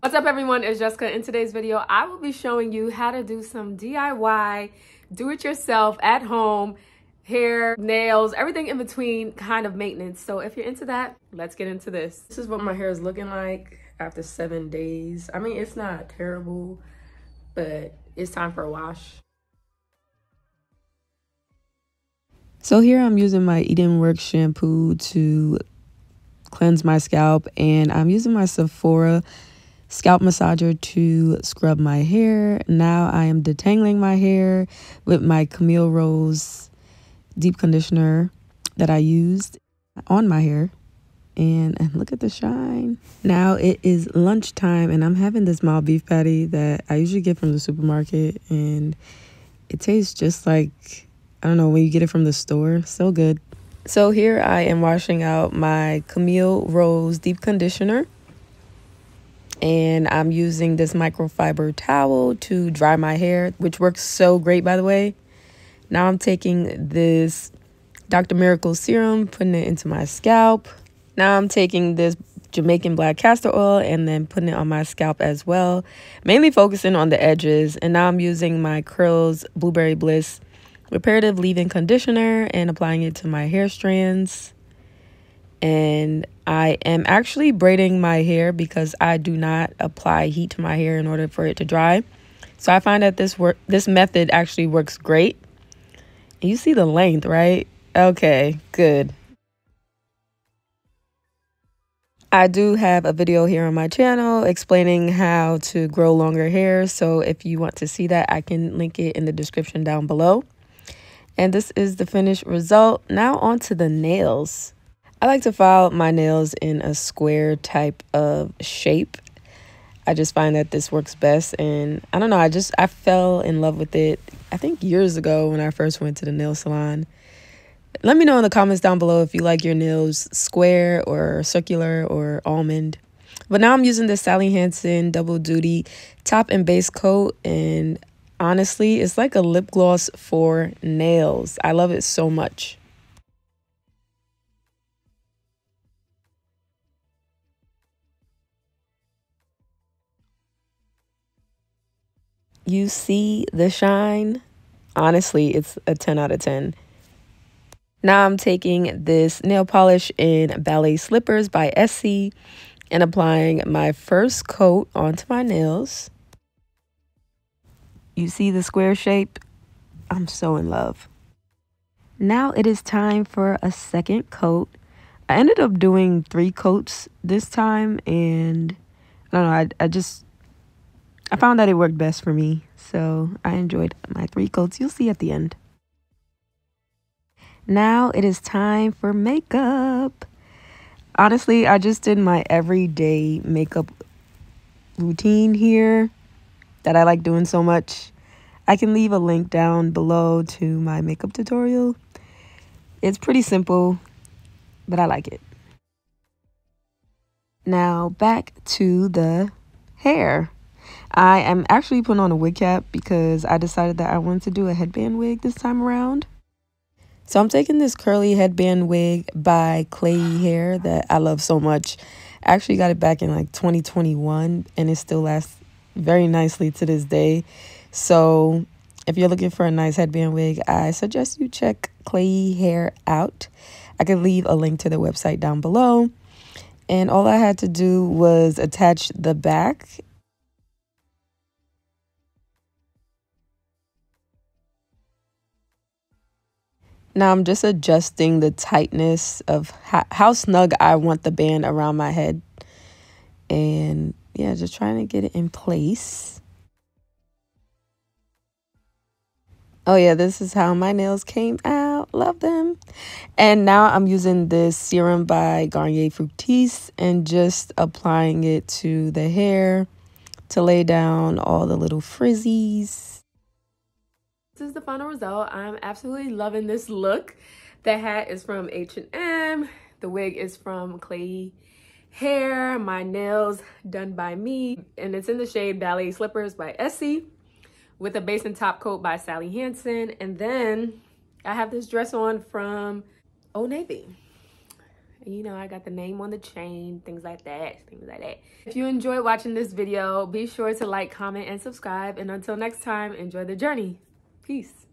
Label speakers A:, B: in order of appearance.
A: What's up, everyone? It's Jessica. In today's video, I will be showing you how to do some DIY, do-it-yourself at home, hair, nails, everything in between kind of maintenance. So if you're into that, let's get into this. This is what my hair is looking like after 7 days. I mean, it's not terrible, but it's time for a wash. So here I'm using my Eden Works shampoo to cleanse my scalp, and I'm using my Sephora scalp massager to scrub my hair. Now I am detangling my hair with my Camille Rose deep conditioner that I used on my hair. And look at the shine. Now it is lunchtime and I'm having this mild beef patty that I usually get from the supermarket, and it tastes just like, I don't know, when you get it from the store. So good. So here I am washing out my Camille Rose deep conditioner, and I'm using this microfiber towel to dry my hair, which works so great, by the way. Now I'm taking this Dr. Miracle serum, putting it into my scalp. Now I'm taking this Jamaican black castor oil and then putting it on my scalp as well, mainly focusing on the edges. And now I'm using my Curls Blueberry Bliss reparative leave-in conditioner and applying it to my hair strands. And I am actually braiding my hair because I do not apply heat to my hair in order for it to dry. So I find that this method actually works great. And you see the length, right? Okay, good. I do have a video here on my channel explaining how to grow longer hair. So if you want to see that, I can link it in the description down below. And this is the finished result. Now on to the nails. I like to file my nails in a square type of shape. I just find that this works best, and I don't know, I fell in love with it, I think years ago when I first went to the nail salon. Let me know in the comments down below if you like your nails square or circular or almond. But now I'm using the Sally Hansen Double Duty top and base coat, and honestly, it's like a lip gloss for nails. I love it so much. You see the shine? Honestly, it's a 10 out of 10. Now I'm taking this nail polish in Ballet Slippers by Essie and applying my first coat onto my nails. You see the square shape? I'm so in love. Now it is time for a second coat. I ended up doing 3 coats this time, and I don't know, I found that it worked best for me, so I enjoyed my 3 coats. You'll see at the end. Now it is time for makeup. Honestly, I just did my everyday makeup routine here that I like doing so much. I can leave a link down below to my makeup tutorial. It's pretty simple, but I like it. Now back to the hair. I am actually putting on a wig cap because I decided that I wanted to do a headband wig this time around. So I'm taking this curly headband wig by Klaiyi hair that I love so much. I actually got it back in like 2021 and it still lasts very nicely to this day. So if you're looking for a nice headband wig, I suggest you check Klaiyi hair out. I can leave a link to their website down below. And all I had to do was attach the back. Now I'm just adjusting the tightness of how snug I want the band around my head. And yeah, just trying to get it in place. Oh yeah, this is how my nails came out. Love them. And now I'm using this serum by Garnier Fructis and just applying it to the hair to lay down all the little frizzies. This is the final result. I'm absolutely loving this look. The hat is from H&M. The wig is from Klaiyi hair. My nails done by me. And it's in the shade Ballet Slippers by Essie with a base and top coat by Sally Hansen. And then I have this dress on from Old Navy.
B: You know, I got the name on the chain, things like that. If you enjoyed watching this video, be sure to like, comment, and subscribe. And until next time, enjoy the journey. Peace.